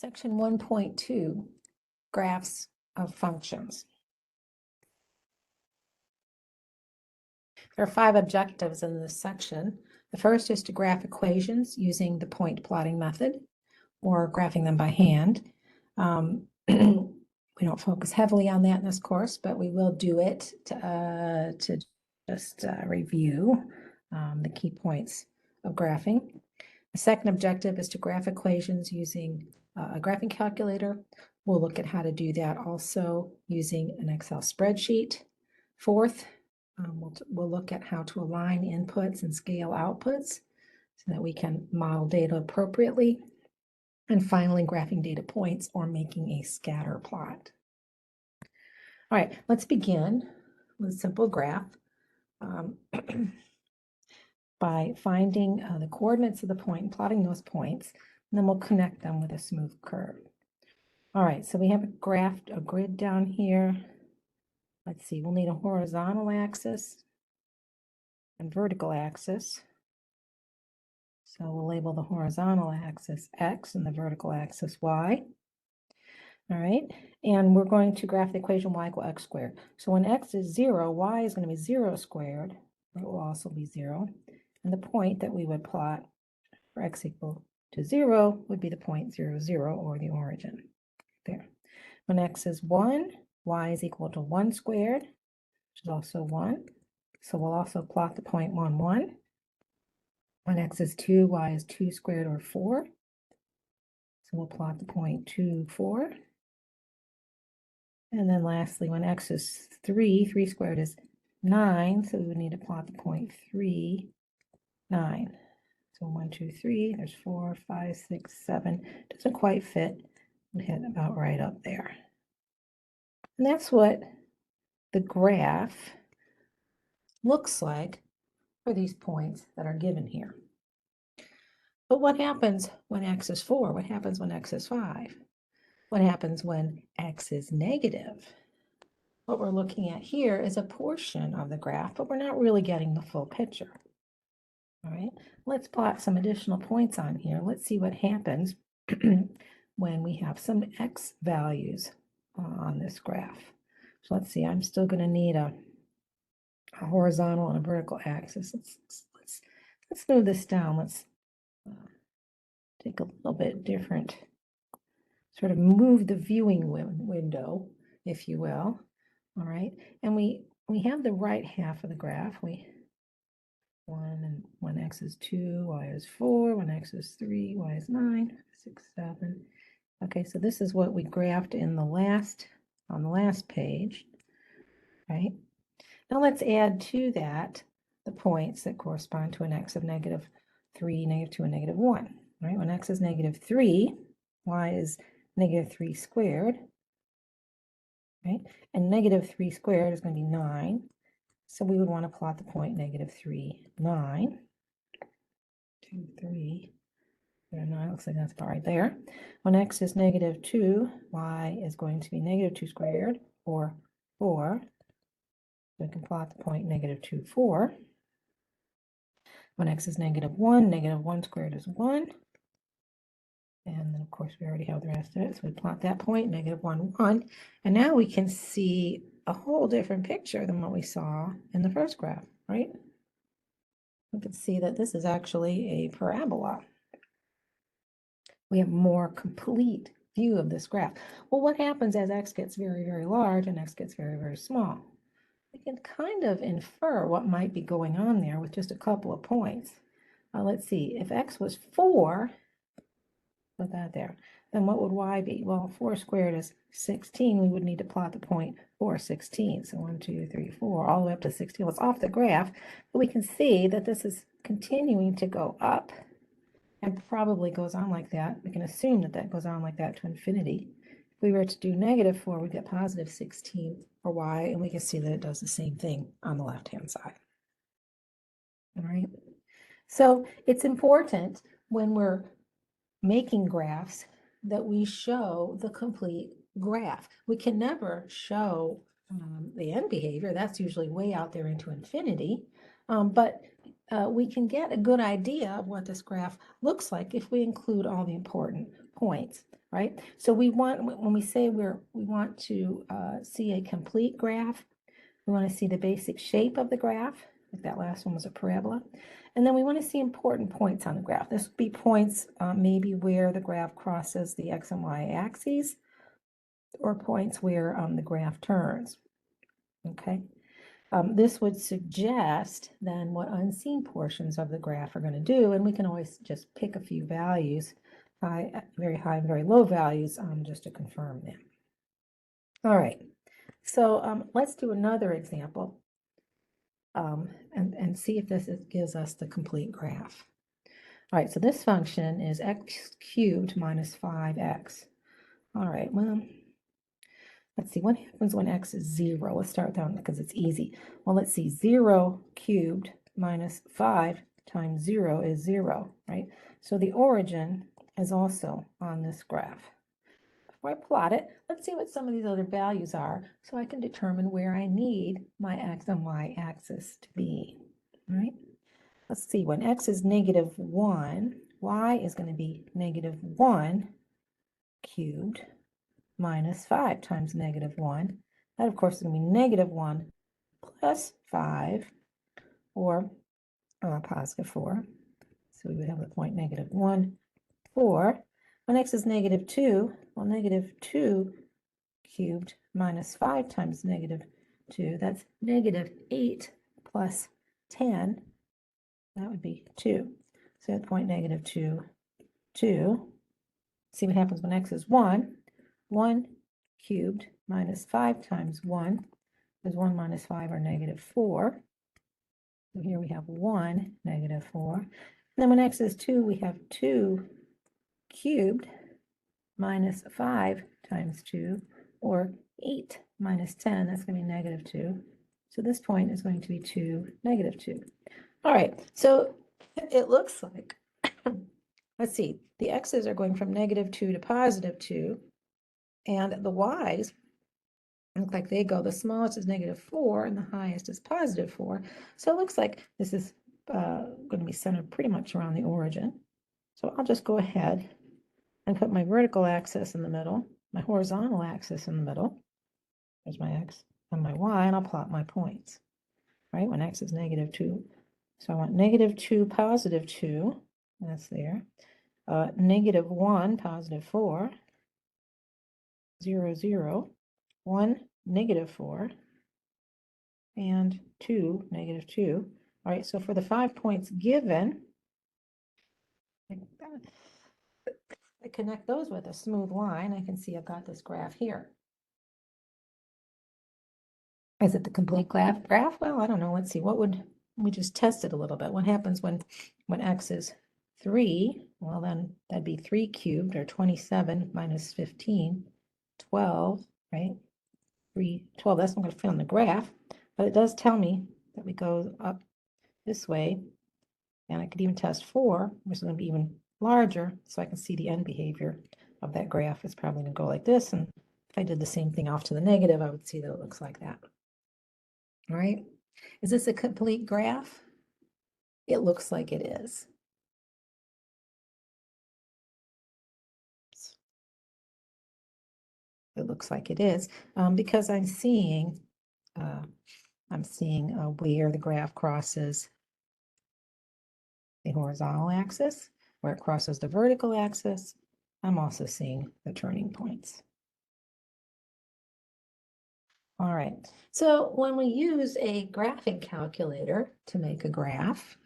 Section 1.2, graphs of functions. There are 5 objectives in this section. The first is to graph equations using the point plotting method or graphing them by hand. We don't focus heavily on that in this course, but we will do it to just review the key points of graphing. The second objective is to graph equations using a graphing calculator. We'll look at how to do that also using an Excel spreadsheet. Fourth, we'll look at how to align inputs and scale outputs so that we can model data appropriately. And finally, graphing data points or making a scatter plot. All right, let's begin with a simple graph by finding the coordinates of the point and plotting those points, and then we'll connect them with a smooth curve. All right, so we have a grid down here. Let's see, we'll need a horizontal axis and vertical axis. So we'll label the horizontal axis X and the vertical axis Y. All right, and we're going to graph the equation y equals x squared. So when x is 0, y is going to be 0 squared. It will also be 0. And the point that we would plot for x equal to 0 would be the point 0, 0, or the origin. There. When x is 1, y is equal to 1 squared, which is also 1. So we'll also plot the point 1, 1. When x is 2, y is 2 squared, or 4. So we'll plot the point 2, 4. And then lastly, when x is 3, 3 squared is 9. So we would need to plot the point 3, 9. So 1, 2, 3, there's 4, 5, 6, 7. Doesn't quite fit. We'll hit about right up there. And that's what the graph looks like for these points that are given here. But what happens when x is 4? What happens when x is 5? What happens when x is negative? What we're looking at here is a portion of the graph, but we're not really getting the full picture. All right, let's plot some additional points on here. Let's see what happens when we have some x values on this graph. So let's see, I'm still going to need a horizontal and a vertical axis. Let's move this down. Let's take a little bit different, sort of move the viewing window, if you will. All right, and we have the right half of the graph. When x is 2, y is 4. When x is 3, y is 9, 6, 7. Okay, so this is what we graphed in on the last page, right? Now let's add to that the points that correspond to an x of -3, -2, and -1. Right? When x is -3, y is -3 squared. Right? And -3 squared is going to be 9. So we would want to plot the point -3, 9. 2, 3, 9. Looks like that's about right there. When x is -2, y is going to be -2 squared, or 4. So we can plot the point -2, 4. When x is -1, -1 squared is 1. And then, of course, we already have the rest of it. So we plot that point, -1, 1. And now we can see a whole different picture than what we saw in the first graph, right? We can see that this is actually a parabola. We have a more complete view of this graph. Well, what happens as x gets very, very large and x gets very, very small? We can kind of infer what might be going on there with just a couple of points. Let's see, if x was 4, put that there, then what would y be? Well, 4 squared is 16. We would need to plot the point 4, 16. So 1, 2, 3, 4, all the way up to 16. Well, it's off the graph, but we can see that this is continuing to go up and probably goes on like that. We can assume that that goes on like that to infinity. If we were to do -4, we'd get +16 for y, and we can see that it does the same thing on the left-hand side. All right. So it's important when we're making graphs that we show the complete graph. We can never show the end behavior. That's usually way out there into infinity. But we can get a good idea of what this graph looks like if we include all the important points, right? So we want, when we say we want to see a complete graph, we want to see the basic shape of the graph, like that last one was a parabola. And then we want to see important points on the graph. This would be points maybe where the graph crosses the x and y axes, or points where the graph turns, okay? This would suggest then what unseen portions of the graph are going to do, and we can always just pick a few values, very high and very low values, just to confirm that. All right, so let's do another example and see if this gives us the complete graph. All right, so this function is x cubed minus 5x. All right, well, let's see, what happens when x is 0? Let's start down because it's easy. Well, let's see, 0 cubed minus 5 times 0 is 0, right? So the origin is also on this graph. Before I plot it, let's see what some of these other values are so I can determine where I need my x and y axis to be, all right? Let's see, when x is negative 1, y is going to be negative 1 cubed minus 5 times negative 1. That, of course, is going to be negative 1 plus 5, or positive 4. So we would have the point negative 1, 4. When x is negative 2, well, negative 2 cubed minus 5 times negative 2, that's negative 8 plus 10. That would be 2. So at point negative 2, 2. See what happens when x is 1. 1 cubed minus 5 times 1 is 1 minus 5, or negative 4. So here we have 1, negative 4. And then when x is 2, we have 2 cubed minus 5 times 2, or 8 minus 10. That's going to be negative 2. So this point is going to be 2, negative 2. All right, so it looks like, let's see, the x's are going from negative 2 to positive 2, and the y's look like they go, the smallest is negative 4 and the highest is positive 4. So it looks like this is going to be centered pretty much around the origin. So I'll just go ahead and put my vertical axis in the middle, my horizontal axis in the middle. There's my x and my y, and I'll plot my points, right? When x is negative 2. So I want negative 2, positive 2. That's there. Negative 1, positive 4. 0, 0. 1, negative 4. And 2, negative 2. All right, so for the 5 points given, I connect those with a smooth line. I can see I've got this graph here. Is it the complete graph? Well, I don't know. Let's see. What would we just test it a little bit? What happens when x is 3? Well, then that'd be 3 cubed, or 27 minus 15, 12, right? 3, 12. That's not going to fit on the graph, but it does tell me that we go up this way. And I could even test 4, which is going to be even larger, so I can see the end behavior of that graph. It's probably going to go like this, and if I did the same thing off to the negative, I would see that it looks like that. All right, is this a complete graph? It looks like it is. It looks like it is, because I'm seeing where the graph crosses the horizontal axis, where it crosses the vertical axis. I'm also seeing the turning points. All right, so when we use a graphing calculator to make a graph,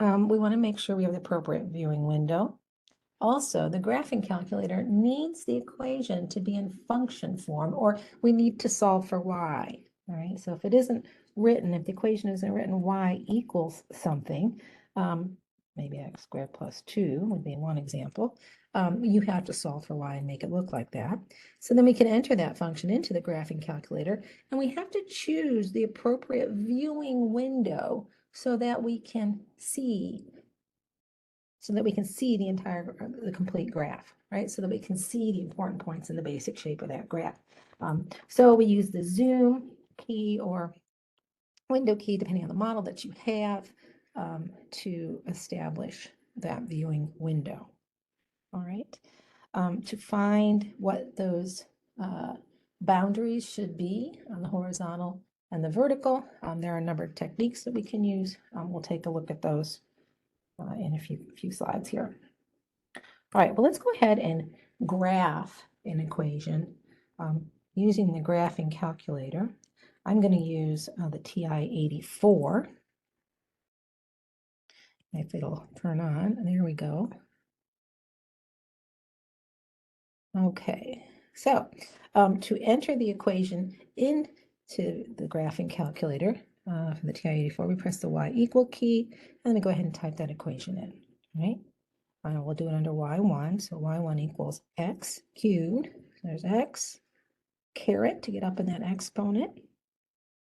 we want to make sure we have the appropriate viewing window. Also, the graphing calculator needs the equation to be in function form, or we need to solve for y. All right, so if it isn't written, if the equation isn't written, y equals something, maybe x squared plus 2 would be one example. You have to solve for y and make it look like that. So then we can enter that function into the graphing calculator, and we have to choose the appropriate viewing window so that we can see the complete graph, right? So that we can see the important points in the basic shape of that graph. So we use the zoom key or window key, depending on the model that you have, to establish that viewing window. All right. to find what those boundaries should be on the horizontal and the vertical. There are a number of techniques that we can use. We'll take a look at those in a few slides here. All right, well, let's go ahead and graph an equation using the graphing calculator. I'm going to use the TI-84. If it'll turn on, there we go. Okay, so to enter the equation into the graphing calculator for the TI-84, we press the Y equal key, and then we go ahead and type that equation in, right? We'll do it under Y1, so Y1 equals X cubed. There's X, caret to get up in that exponent.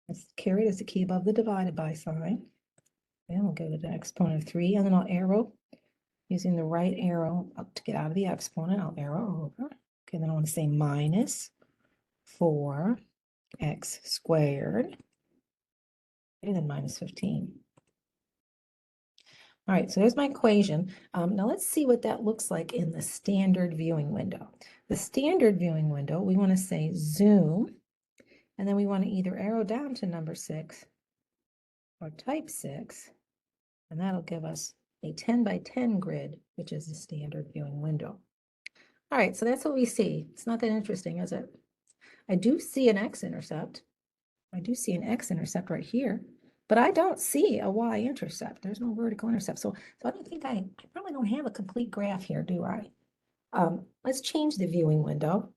That's caret is the key above the divided by sign. And we'll go to the exponent of 3, and then I'll arrow using the right arrow up to get out of the exponent. I'll arrow over. Okay, then I want to say minus 4x squared, and then minus 15. All right, so there's my equation. Now let's see what that looks like in the standard viewing window. The standard viewing window, we want to say zoom, and then we want to either arrow down to number 6 or type 6, and that'll give us a 10 by 10 grid, which is the standard viewing window. All right, so that's what we see. It's not that interesting, is it? I do see an x-intercept. I do see an x-intercept right here, but I don't see a y-intercept. There's no vertical intercept. So I don't think I probably don't have a complete graph here, do I? Let's change the viewing window.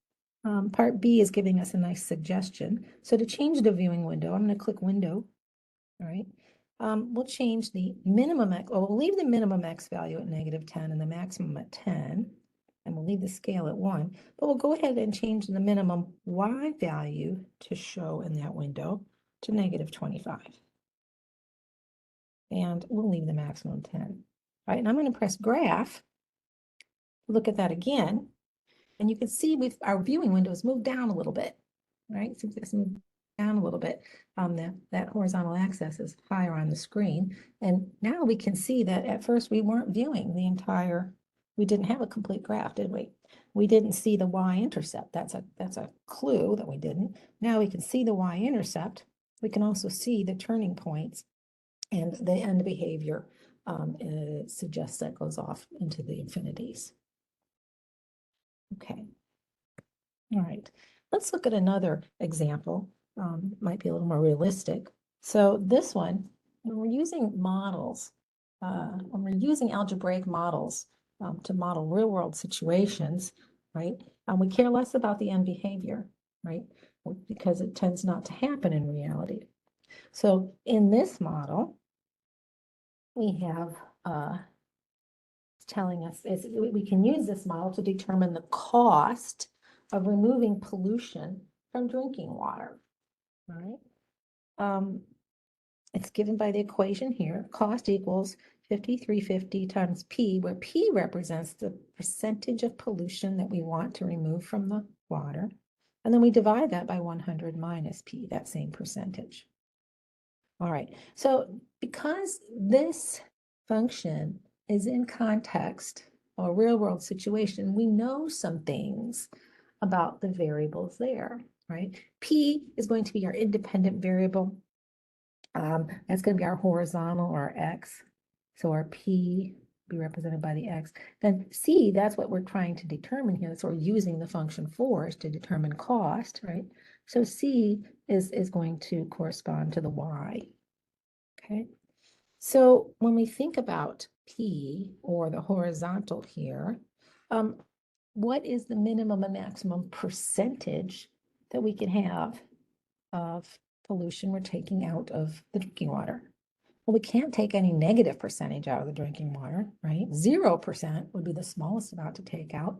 Part B is giving us a nice suggestion. So to change the viewing window, I'm going to click Window. All right. We'll change the minimum x, or we'll leave the minimum x value at -10 and the maximum at 10. And we'll leave the scale at 1, but we'll go ahead and change the minimum y value to show in that window to -25. And we'll leave the maximum 10. All right, and I'm going to press graph. Look at that again. And you can see our viewing window has moved down a little bit, right? So it's moved down a little bit. That horizontal axis is higher on the screen. And now we can see that at first we weren't viewing the entire, we didn't have a complete graph, did we? We didn't see the y-intercept. That's a clue that we didn't. Now we can see the y-intercept. We can also see the turning points, and the end behavior suggests that goes off into the infinities. Okay. All right. Let's look at another example. Might be a little more realistic. So this one, when we're using models, when we're using algebraic models to model real world situations, right? We care less about the end behavior, right? Because it tends not to happen in reality. So in this model, we have telling us we can use this model to determine the cost of removing pollution from drinking water. All right. It's given by the equation here. Cost equals 5350 times P, where P represents the percentage of pollution that we want to remove from the water. And then we divide that by 100 minus P, that same percentage. All right. So because this function is in context or real world situation, we know some things about the variables there, right? P is going to be our independent variable. That's going to be our horizontal or x. So our P be represented by the x. Then C, that's what we're trying to determine here. That's what we're using the function for, is to determine cost, right? So C is going to correspond to the y. Okay. So when we think about P or the horizontal here, what is the minimum and maximum percentage that we can have of pollution we're taking out of the drinking water? Well, we can't take any negative percentage out of the drinking water, right? 0% would be the smallest amount to take out.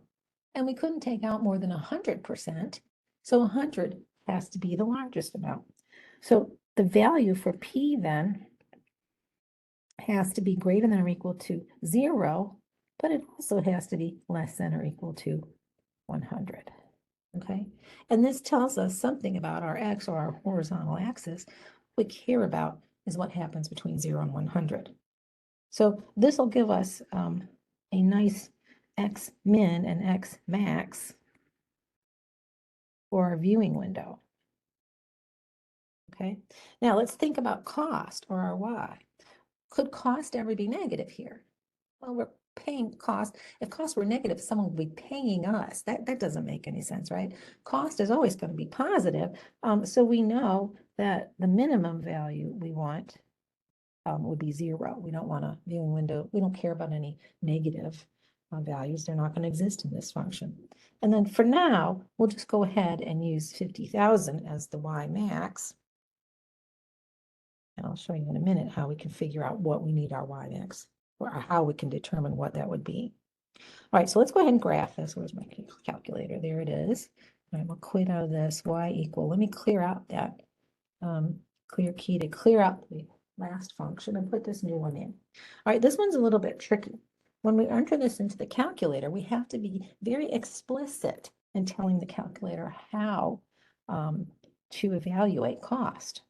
And we couldn't take out more than 100%. So 100 has to be the largest amount. So the value for P then has to be greater than or equal to 0, but it also has to be less than or equal to 100. Okay, and this tells us something about our x or our horizontal axis. What we care about is what happens between 0 and 100. So this will give us a nice X min and X max for our viewing window. Okay, now let's think about cost or our Y. Could cost ever be negative here? Well, we're paying cost. If costs were negative, someone would be paying us. That doesn't make any sense, right? Cost is always going to be positive. So we know that the minimum value we want would be 0. We don't want a viewing window. We don't care about any negative values. They're not going to exist in this function. And then for now, we'll just go ahead and use 50,000 as the Y max. And I'll show you in a minute how we can figure out what we need our Y max, or how we can determine what that would be. All right, so let's go ahead and graph this. Where's my calculator? There it is. All right, we'll quit out of this. Y equal. Let me clear out that clear key to clear out the last function and put this new one in. All right, this one's a little bit tricky. When we enter this into the calculator, we have to be very explicit in telling the calculator how to evaluate cost,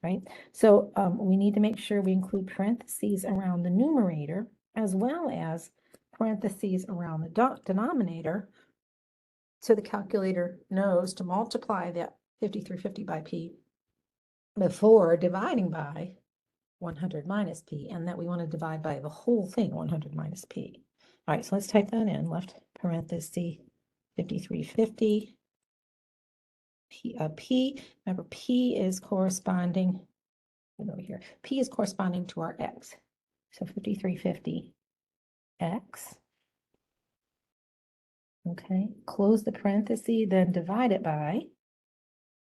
right? So we need to make sure we include parentheses around the numerator as well as parentheses around the denominator, so the calculator knows to multiply that 5350 by P before dividing by 100 minus P, and that we want to divide by the whole thing, 100 minus P. All right, so let's type that in, left parenthesis 5350 P. Remember, P is corresponding, over here, P is corresponding to our X. So 5350 X. Okay, close the parenthesis, then divide it by,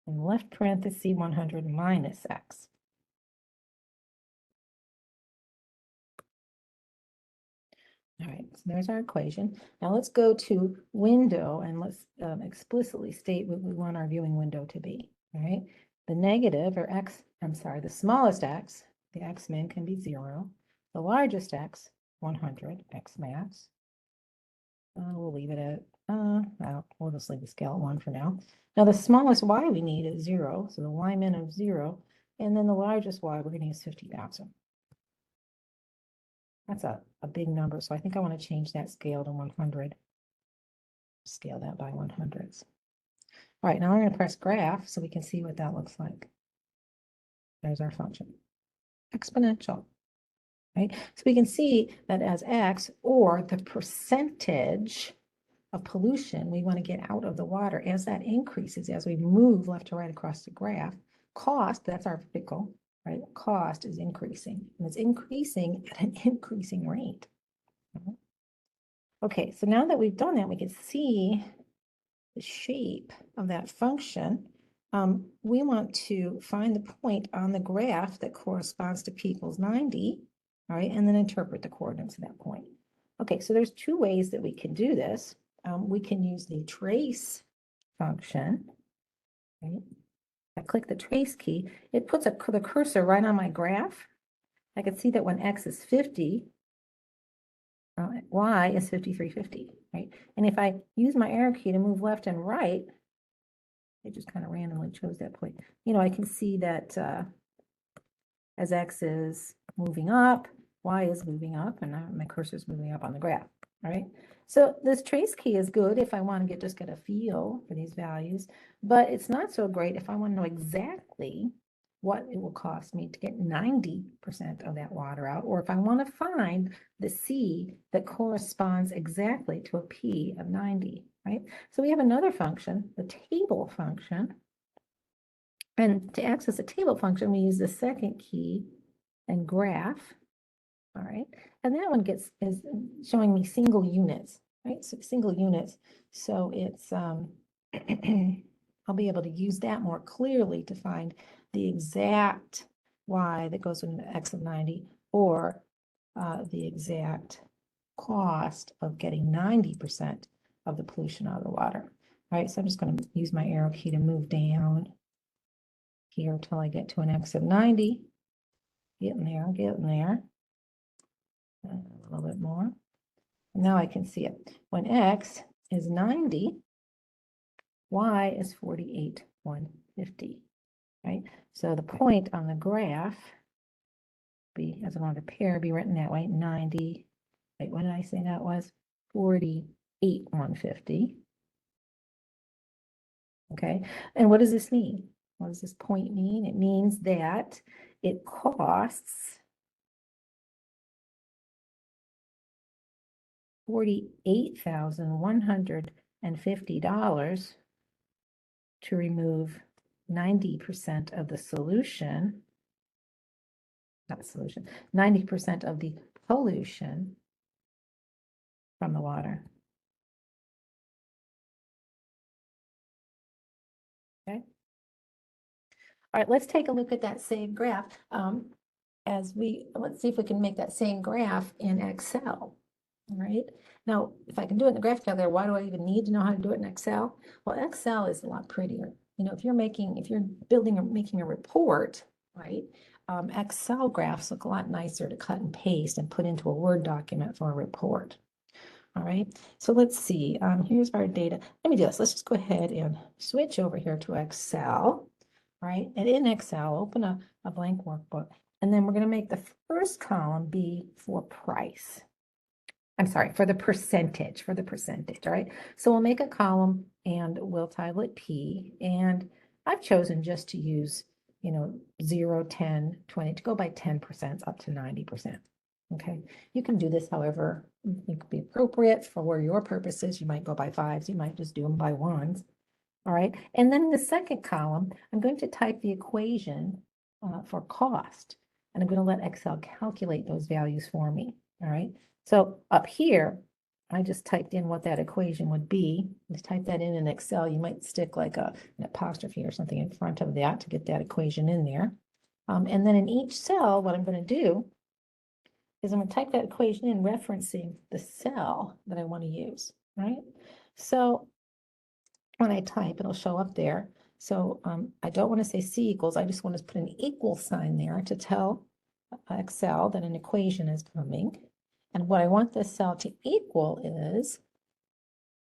and left parenthesis 100 minus X. All right, so there's our equation. Now let's go to window and let's explicitly state what we want our viewing window to be. All right, the negative or X, I'm sorry, the smallest X, the X min can be 0. The largest X, 100, X max. We'll leave it at, we'll just leave the scale at 1 for now. Now the smallest Y we need is 0, so the Y min of 0, and then the largest Y, we're going to use 50,000. That's a big number, so I think I want to change that scale to 100. Scale that by 100s. All right, now I'm going to press graph so we can see what that looks like. There's our function. Exponential. Right? So we can see that as X, or the percentage of pollution we want to get out of the water, as that increases, as we move left to right across the graph, cost, that's our vertical, right? Cost is increasing, and it's increasing at an increasing rate. Okay, so now that we've done that, we can see the shape of that function. We want to find the point on the graph that corresponds to P equals 90, all right, and then interpret the coordinates of that point. Okay, so there's 2 ways that we can do this. We can use the trace function, right? I click the trace key, it puts the cursor right on my graph. I can see that when X is 50, Y is 5350, right? And if I use my arrow key to move left and right, it just kind of randomly chose that point. You know, I can see that as X is moving up, Y is moving up, and my cursor is moving up on the graph, all right? So this trace key is good if I want to just get a feel for these values, but it's not so great if I want to know exactly what it will cost me to get 90% of that water out, or if I want to find the C that corresponds exactly to a P of 90, right? So we have another function, the table function. And to access a table function, we use the second key and graph, all right? And that one is showing me single units, right? So single units. So it's, I'll be able to use that more clearly to find the exact Y that goes into X of 90, or the exact cost of getting 90% of the pollution out of the water. All right, so I'm just going to use my arrow key to move down here until I get to an X of 90. Getting there, getting there. A little bit more. Now I can see it. When X is 90, Y is 48,150, right? So the point on the graph be, as another pair, be written that way, 90. Wait, what did I say that was? 48,150. Okay, and what does this mean? What does this point mean? It means that it costs $48,150 to remove 90% of the solution, not solution, 90% of the pollution from the water. Okay. All right, let's take a look at that same graph. Let's see if we can make that same graph in Excel. All right. Now, if I can do it in the graph calculator, why do I even need to know how to do it in Excel? Well, Excel is a lot prettier. You know, if you're building or making a report, right? Excel graphs look a lot nicer to cut and paste and put into a Word document for a report. All right, so let's see. Here's our data. Let me do this. Let's just go ahead and switch over here to Excel, right? And in Excel, open a blank workbook, and then we're going to make the first column be for price. I'm sorry, for the percentage, all right? So we'll make a column and we'll title it P, and I've chosen just to use, 0, 10, 20, to go by 10% up to 90%. Okay, you can do this however you think would be appropriate for your purposes. You might go by 5s, you might just do them by 1s. All right, and then in the second column, I'm going to type the equation for cost, and I'm going to let Excel calculate those values for me. All right, so up here, I just typed in what that equation would be. Just type that in Excel. You might stick like an apostrophe or something in front of that to get that equation in there. And then in each cell, what I'm going to do is I'm going to type that equation in referencing the cell that I want to use, right? So when I type, it'll show up there. So I don't want to say C equals, I just want to put an equal sign there to tell Excel that an equation is coming. And what I want this cell to equal is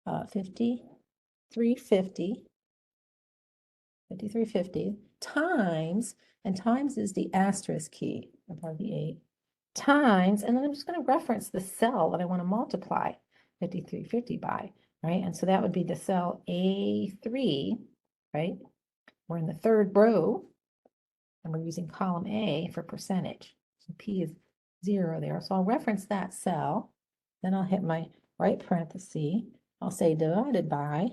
5350 times, and times is the asterisk key above the 8, times, and then I'm just going to reference the cell that I want to multiply 5350 by, right? And so that would be the cell A3, right? We're in the third row, and we're using column A for percentage. So P is 0 there. So I'll reference that cell. Then I'll hit my right parenthesis. I'll say divided by,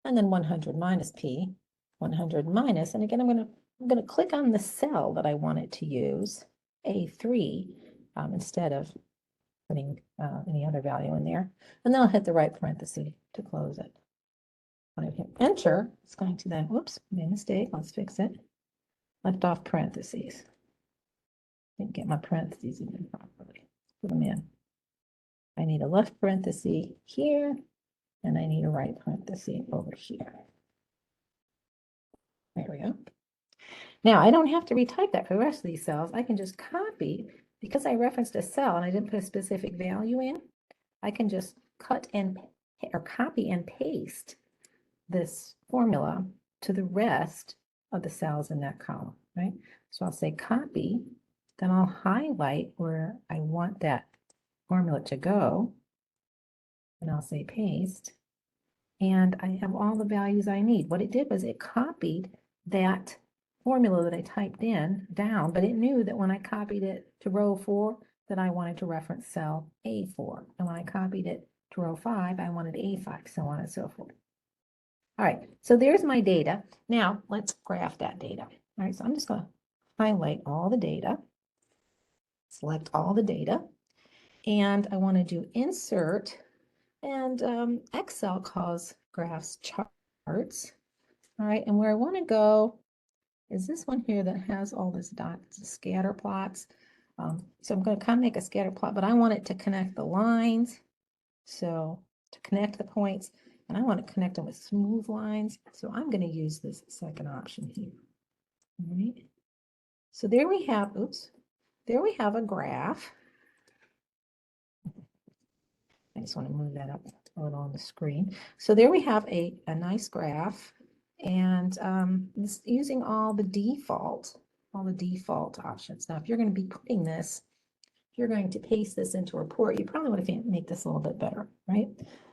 and then 100 minus P, 100 minus, and again, I'm going to click on the cell that I want it to use, A3, instead of putting any other value in there. And then I'll hit the right parenthesis to close it. When I hit enter, it's going to then, whoops, made a mistake, let's fix it. Left off parentheses. Didn't get my parentheses in properly. Put them in. I need a left parenthesis here, and I need a right parenthesis over here. There we go. Now, I don't have to retype that for the rest of these cells. I can just copy, because I referenced a cell and I didn't put a specific value in, I can just cut and, or copy and paste this formula to the rest of the cells in that column, right? So I'll say copy, then I'll highlight where I want that formula to go, and I'll say paste, and I have all the values I need. What it did was it copied that formula that I typed in down, but it knew that when I copied it to row 4, that I wanted to reference cell A4. And when I copied it to row 5, I wanted A5, so on and so forth. All right, so there's my data. Now let's graph that data. All right, so I'm just going to highlight all the data, select all the data, and I want to do insert, and Excel calls graphs charts. All right, and where I want to go is this one here that has all this dots, scatter plots. So I'm going to kind of make a scatter plot, but I want it to connect the lines. So to connect the points, and I want to connect them with smooth lines. So I'm going to use this second option here. All right. So there we have, oops, there we have a graph. I just want to move that up a little on the screen. So there we have a nice graph, and it's using all the default options. Now, if you're going to be putting this if you're going to paste this into a report, you probably want to make this a little bit better, right?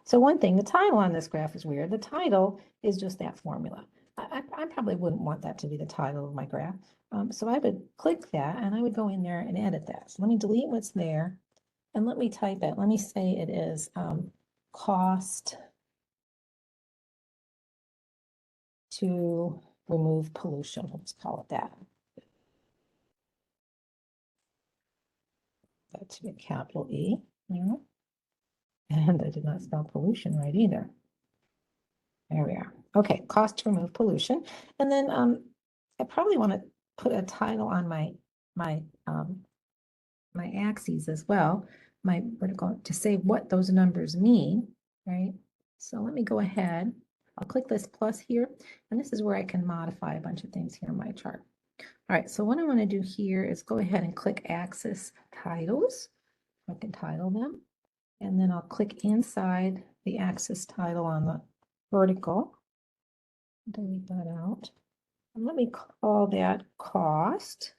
So one thing, the title on this graph is weird. The title is just that formula. I probably wouldn't want that to be the title of my graph. So I would click that and I would go in there and edit that. So let me delete what's there and let me type it. Let me say it is cost to remove pollution. Let's call it that. That's a capital E. Yeah. And I did not spell pollution right either. There we are. Okay, cost to remove pollution. And then I probably want to put a title on my axes as well, my vertical, to say what those numbers mean, right? So let me go ahead. I'll click this plus here, and this is where I can modify a bunch of things here in my chart. All right, so what I want to do here is go ahead and click axis titles. I can title them, and then I'll click inside the axis title on the vertical. Delete that out. And let me call that cost.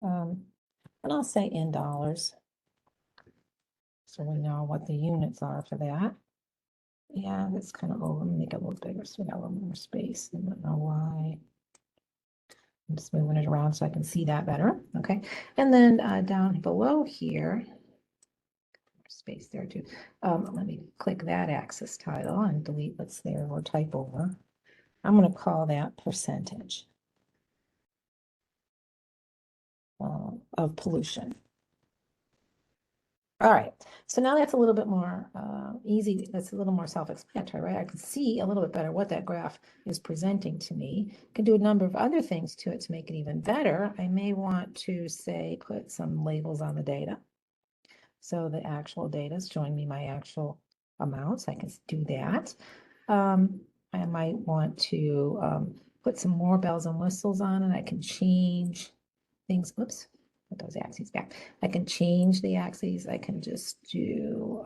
And I'll say in dollars. So we know what the units are for that. Yeah, that's kind of old. Let me make it a little bigger so we have a little more space. I don't know why. I'm just moving it around so I can see that better. Okay. And then down below here, space there too. Let me click that axis title and delete what's there or type over. I'm going to call that percentage of pollution. All right, so now that's a little bit more easy. That's a little more self-explanatory, right? I can see a little bit better what that graph is presenting to me. I can do a number of other things to it to make it even better. I may want to say, put some labels on the data. So the actual data is showing me my actual amounts. I can do that. I might want to put some more bells and whistles on it. I can change things. Whoops. Put those axes back. I can change the axes. I can just do,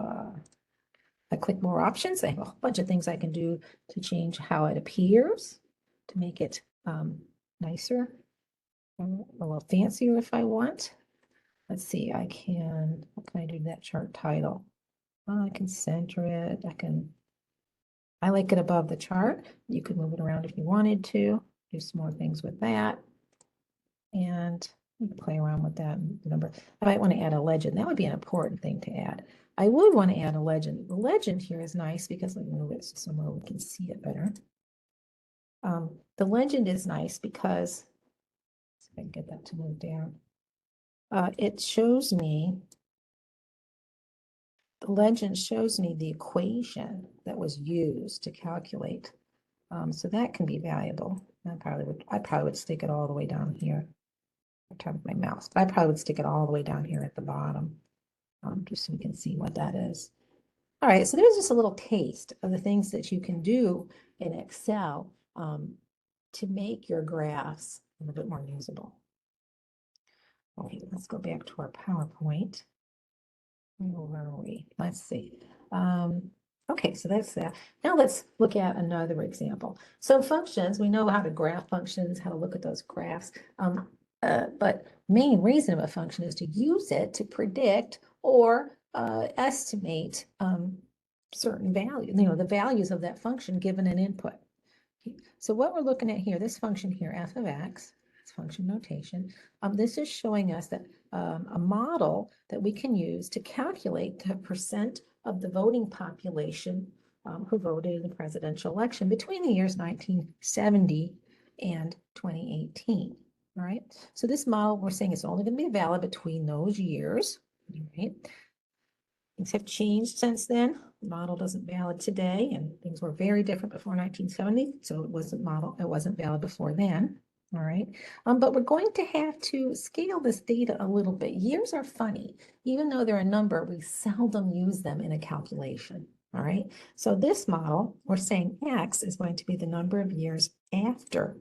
I click more options. I have a whole bunch of things I can do to change how it appears, to make it nicer, a little fancier if I want. Let's see, what can I do to that chart title? I can center it. I like it above the chart. You could move it around if you wanted to, do some more things with that. And play around with that number. I might want to add a legend. That would be an important thing to add. I would want to add a legend. The legend here is nice because let me move it somewhere we can see it better. The legend is nice because, if I can get that to move down, it shows me, the legend shows me the equation that was used to calculate. So that can be valuable. I probably would stick it all the way down here. Top of my mouse, but I probably would stick it all the way down here at the bottom, just so we can see what that is. All right, so there's just a little taste of the things that you can do in Excel to make your graphs a little bit more usable. Okay, let's go back to our PowerPoint. Where are we? Let's see. Okay, so that's that. Now let's look at another example. So functions, we know how to graph functions, how to look at those graphs. But main reason of a function is to use it to predict or estimate certain values, the values of that function given an input. So what we're looking at here, this function here, f of x, it's function notation. This is showing us that a model that we can use to calculate the percent of the voting population who voted in the presidential election between the years 1970 and 2018. All right, so this model, we're saying it's only going to be valid between those years, right? Things have changed since then. The model doesn't valid today, and things were very different before 1970, so it wasn't valid before then. All right, but we're going to have to scale this data a little bit. Years are funny. Even though they're a number, we seldom use them in a calculation. All right, so this model, we're saying X is going to be the number of years after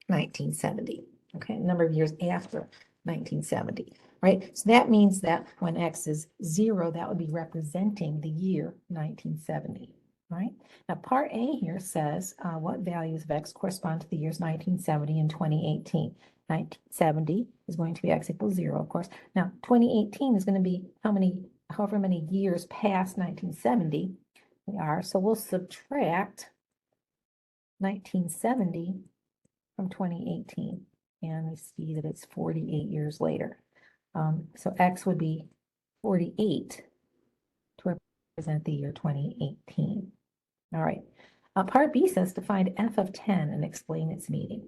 1970. Okay, number of years after 1970, right? So that means that when X is 0, that would be representing the year 1970, right? Now, part A here says what values of X correspond to the years 1970 and 2018. 1970 is going to be x equals 0, of course. Now, 2018 is going to be however many years past 1970 we are. So we'll subtract 1970 from 2018, and we see that it's 48 years later. So x would be 48 to represent the year 2018. All right. Part B says to find f of 10 and explain its meaning.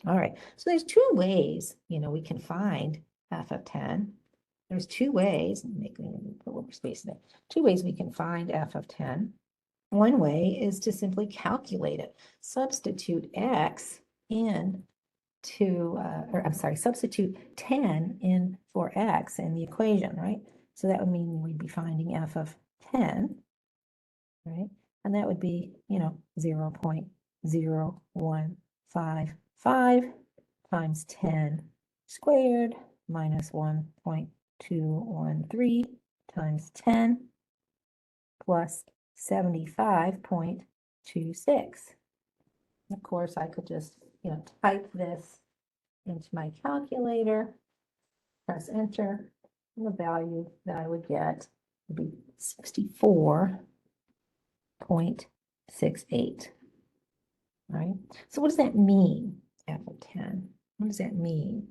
All right. So there's two ways, we can find f of 10. There's two ways, put a little space in it. Two ways we can find f of 10. One way is to simply calculate it. Substitute x in substitute 10 in for x in the equation, right? So that would mean we'd be finding f of 10, right? And that would be, 0.0155 times 10 squared minus 1.213 times 10 plus 75.26. Of course, I could just, type this into my calculator, press enter, and the value that I would get would be 64.68. Right? So what does that mean, f of 10? What does that mean,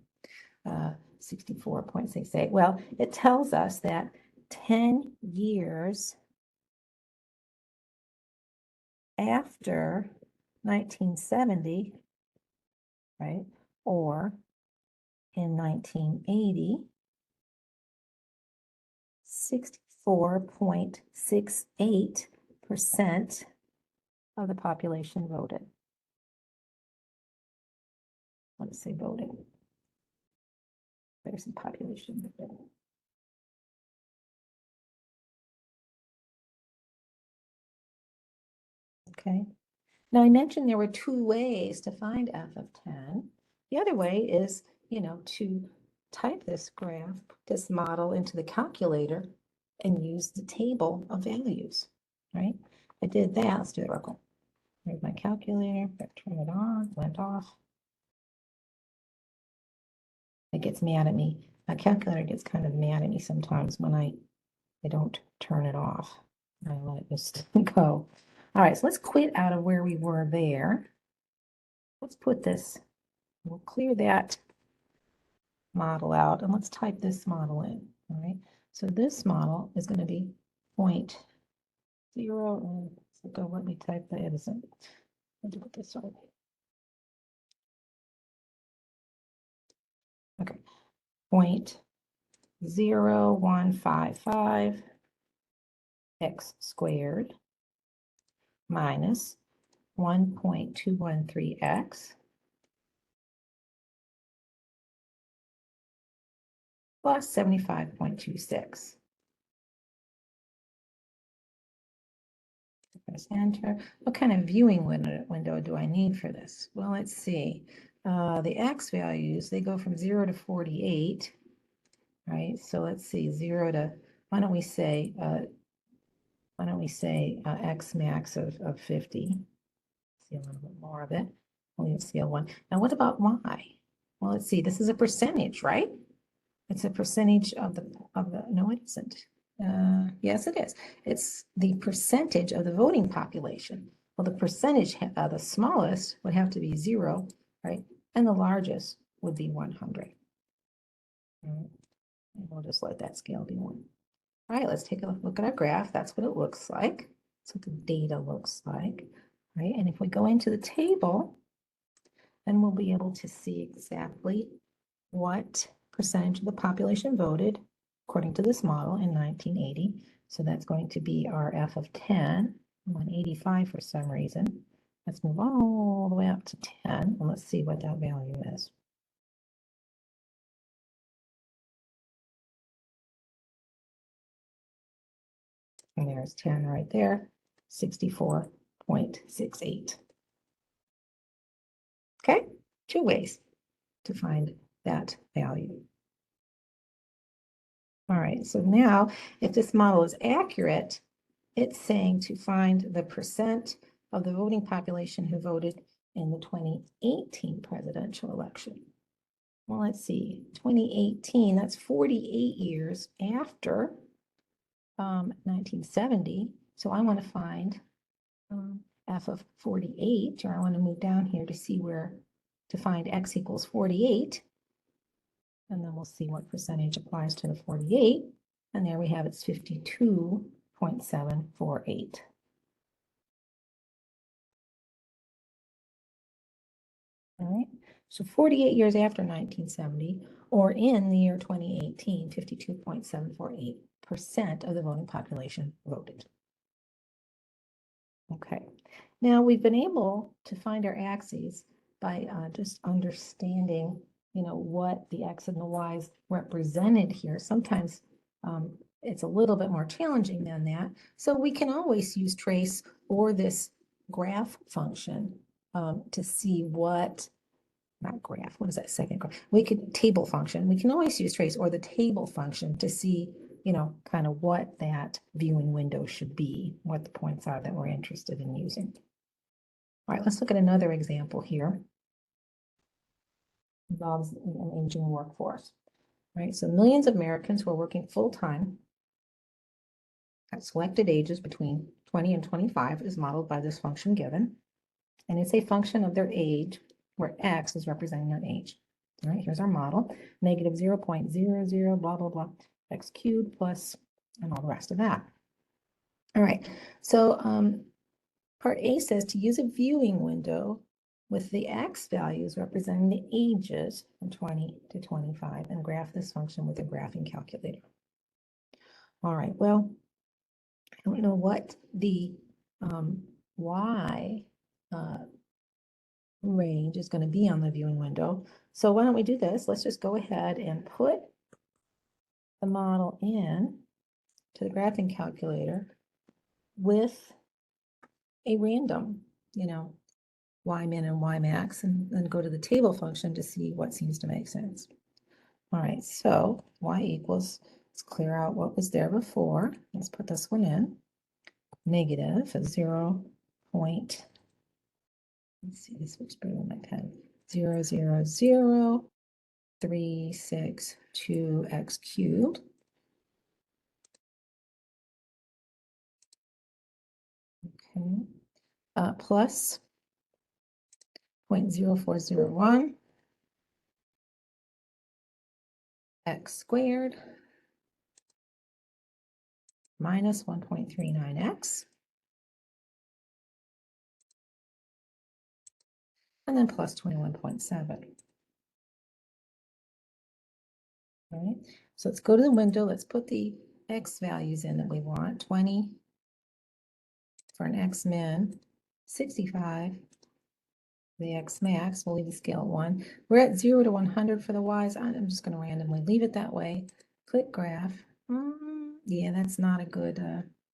64.68? Well, it tells us that 10 years after 1970, right, or in 1980, 64.68% of the population voted. Let's say voted. There's some population voted. Okay. Now I mentioned there were two ways to find f of 10. The other way is, to type this graph, this model into the calculator and use the table of values, right? I did that. Let's do it real quick. Here's my calculator. Turn it on, went off. It gets mad at me. My calculator gets kind of mad at me sometimes when I don't turn it off. I let it just go. All right, so let's quit out of where we were there. Let's put this, we'll clear that model out, and let's type this model in, all right? So this model is going to be 0.0, so let me type the Edison. I'll do it this way. Okay, 0.0155 x squared minus 1.213x plus 75.26. Press enter. What kind of viewing window do I need for this? Well, let's see. The x values, they go from 0 to 48, right? So let's see, 0 to, why don't we say x max of 50? See a little bit more of it. We'll leave CL1. Now, what about y? Well, let's see. This is a percentage, right? It's a percentage of the, no, it isn't. Yes, it is. It's the percentage of the voting population. Well, the percentage, the smallest would have to be 0, right? And the largest would be 100. And we'll just let that scale be 1. All right, let's take a look at our graph. That's what it looks like. That's what the data looks like, right? And if we go into the table, then we'll be able to see exactly what percentage of the population voted according to this model in 1980. So that's going to be our f of 10. I'm on 85 for some reason. Let's move all the way up to 10, and let's see what that value is. And there's 10 right there, 64.68. Okay, two ways to find that value. All right, so now if this model is accurate, it's saying to find the percent of the voting population who voted in the 2018 presidential election. well, let's see, 2018, that's 48 years after 1970. So I want to find f of 48, or I want to move down here to see where to find x equals 48. And then we'll see what percentage applies to the 48. And there we have it's 52.748. All right, so 48 years after 1970, or in the year 2018, 52.748% of the voting population voted. Okay, now we've been able to find our axes by just understanding, what the x and the y's represented here. Sometimes it's a little bit more challenging than that. So we can always use trace or this graph function to see what, not graph, what is that second graph? We could table function. We can always use trace or the table function to see, kind of what that viewing window should be, what the points are that we're interested in using. All right, let's look at another example here. Involves an aging workforce, right? So millions of Americans who are working full-time at selected ages between 20 and 25 is modeled by this function given. And it's a function of their age where x is representing their age. All right, here's our model, negative 0.00, blah, blah, blah, x cubed plus, and all the rest of that. All right, so part A says to use a viewing window with the x values representing the ages from 20 to 25 and graph this function with a graphing calculator. All right, well, I don't know what the y range is going to be on the viewing window. So why don't we do this? Let's just go ahead and put the model in to the graphing calculator with a random, y min and y max, and then go to the table function to see what seems to make sense. All right, so y equals, let's clear out what was there before. Let's put this one in. Negative 0. Let's see, this looks better with my pen. 0.00362x cubed. Okay, plus 0.0401 x squared minus 1.39x. And then plus 21.7. All right, so let's go to the window. Let's put the x values in that we want. 20 for an x min, 65 the x max. We'll leave the scale at 1. We're at 0 to 100 for the y's. I'm just going to randomly leave it that way. Click graph. Yeah, that's not a good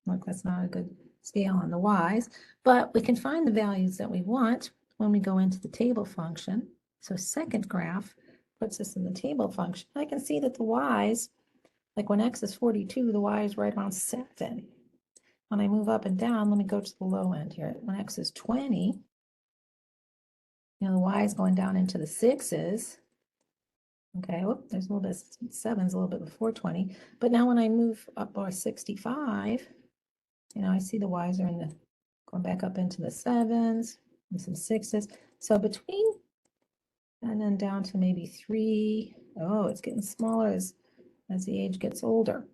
look. That's not a good scale on the y's, but we can find the values that we want when we go into the table function. So second graph puts us in the table function. I can see that the y's, like when x is 42, the y is right around 7. When I move up and down, let me go to the low end here. When x is 20, the y is going down into the 6s. Okay, whoop, there's a little bit, 7's a little bit before 20. But now when I move up by 65, I see the y's are going back up into the 7s and some 6s. So between, and then down to maybe 3. Oh, it's getting smaller as the age gets older.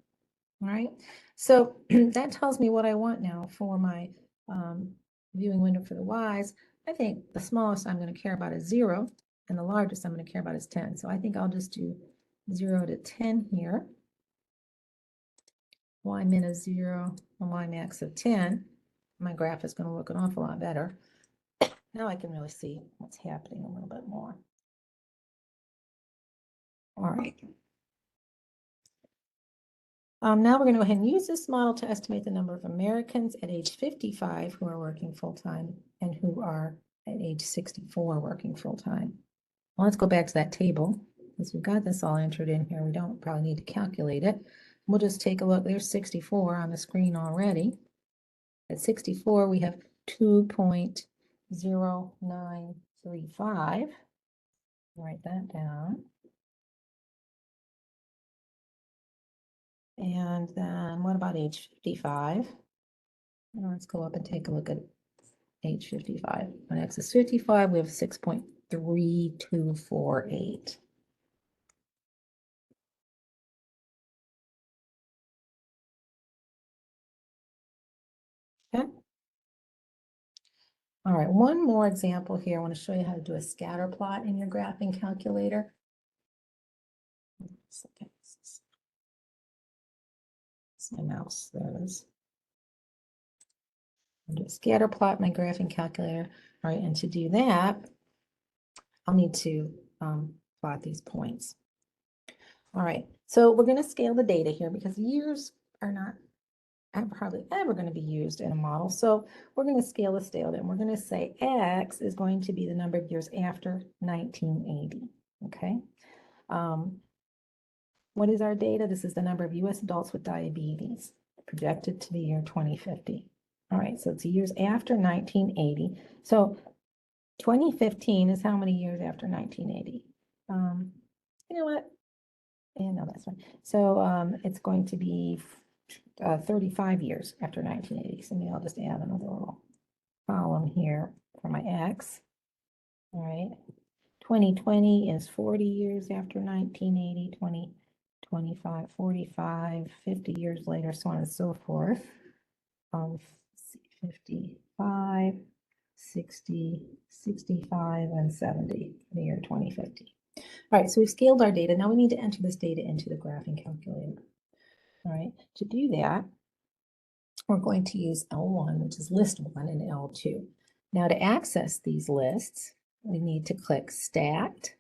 All right, so that tells me what I want now for my viewing window for the y's. I think the smallest I'm going to care about is 0, and the largest I'm going to care about is 10. So I think I'll just do 0 to 10 here. Y min is 0 and y max of 10. My graph is going to look an awful lot better. Now I can really see what's happening a little bit more. All right. Now we're going to go ahead and use this model to estimate the number of Americans at age 55 who are working full-time and who are at age 64 working full-time. Well, let's go back to that table. Since we've got this all entered in here, we don't probably need to calculate it. We'll just take a look. There's 64 on the screen already. At 64, we have 2.0935. Write that down. And then what about age 55? Let's go up and take a look at age 55. When x is 55, we have 6.3248. Okay. All right, one more example here. I want to show you how to do a scatter plot in your graphing calculator. Okay. It's my mouse. There it is. I'll do a scatter plot in my graphing calculator. All right, and to do that, I'll need to plot these points. All right, so we're going to scale the data here because years are not probably ever going to be used in a model. So we're going to scale this data and we're going to say X is going to be the number of years after 1980. Okay. What is our data? This is the number of US adults with diabetes projected to the year 2050. All right, so it's years after 1980. So 2015 is how many years after 1980? You know what? Yeah, no, that's fine. So it's going to be 35 years after 1980. So maybe I'll just add another little column here for my X. All right. 2020 is 40 years after 1980, 20, 25, 45, 50 years later, so on and so forth. 55, 60, 65, and 70 for the year 2050. All right, so we've scaled our data. Now we need to enter this data into the graphing calculator. All right, to do that, we're going to use L1, which is list 1, and L2. Now to access these lists, we need to click Stat,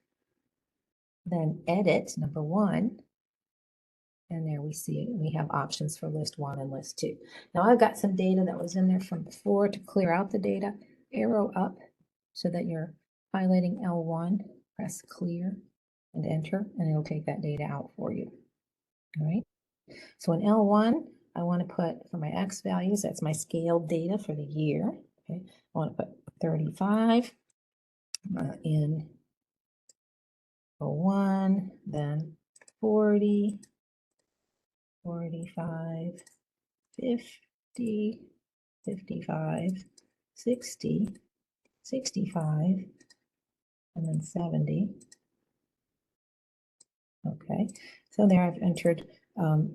then Edit, number 1, and there we see we have options for list 1 and list 2. Now I've got some data that was in there from before. To clear out the data, arrow up so that you're highlighting L1, press clear and enter, and it'll take that data out for you. All right, so in L1, I want to put for my X values, that's my scaled data for the year. Okay, I want to put 35 in 01, then 40, 45, 50, 55, 60, 65, and then 70. Okay, so there I've entered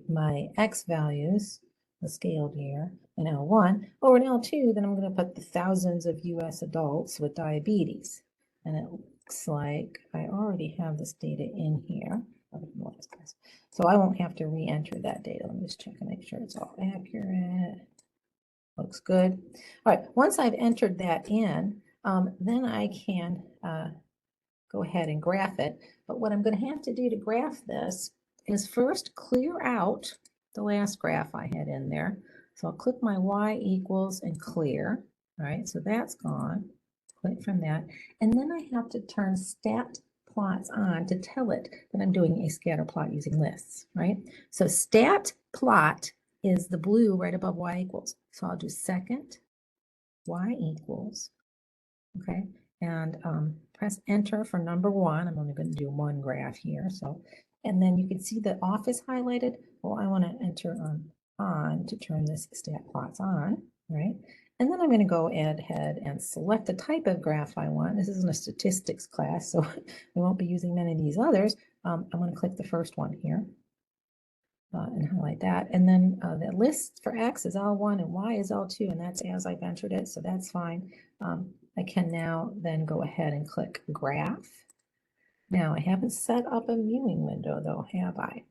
my X values, the scaled year, in L1. Over in L2, then I'm going to put the thousands of US adults with diabetes. And it looks like I already have this data in here. So I won't have to re-enter that data. Let me just check and make sure it's all accurate. Looks good. All right, once I've entered that in, then I can go ahead and graph it. But what I'm going to have to do to graph this is first clear out the last graph I had in there. So I'll click my Y equals and clear. All right, so that's gone. Click from that. And then I have to turn stat plots on to tell it that I'm doing a scatter plot using lists, right? So stat plot is the blue right above Y equals. So I'll do second Y equals, okay? And press enter for number 1. I'm only going to do one graph here. So, and then you can see the off is highlighted. Well, I want to enter on to turn this stat plots on, right? And then I'm going to go ahead and select the type of graph I want. This isn't a statistics class, so we won't be using many of these others. I'm going to click the first one here and highlight that. And then the list for X is L1 and Y is L2, and that's as I've entered it, so that's fine. I can now then go ahead and click graph. Now I haven't set up a viewing window though, have I?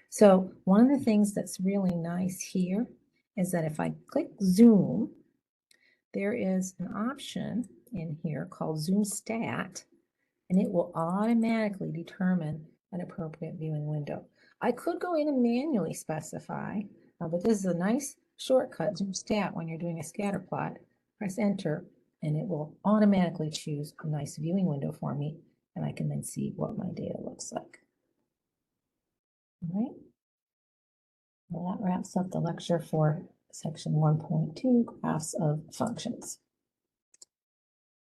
So one of the things that's really nice here is that if I click zoom, there is an option in here called zoom stat, and it will automatically determine an appropriate viewing window. I could go in and manually specify, but this is a nice shortcut, zoom stat, when you're doing a scatter plot. Press enter and it will automatically choose a nice viewing window for me, and I can then see what my data looks like. All right. Well, that wraps up the lecture for section 1.2, graphs of functions.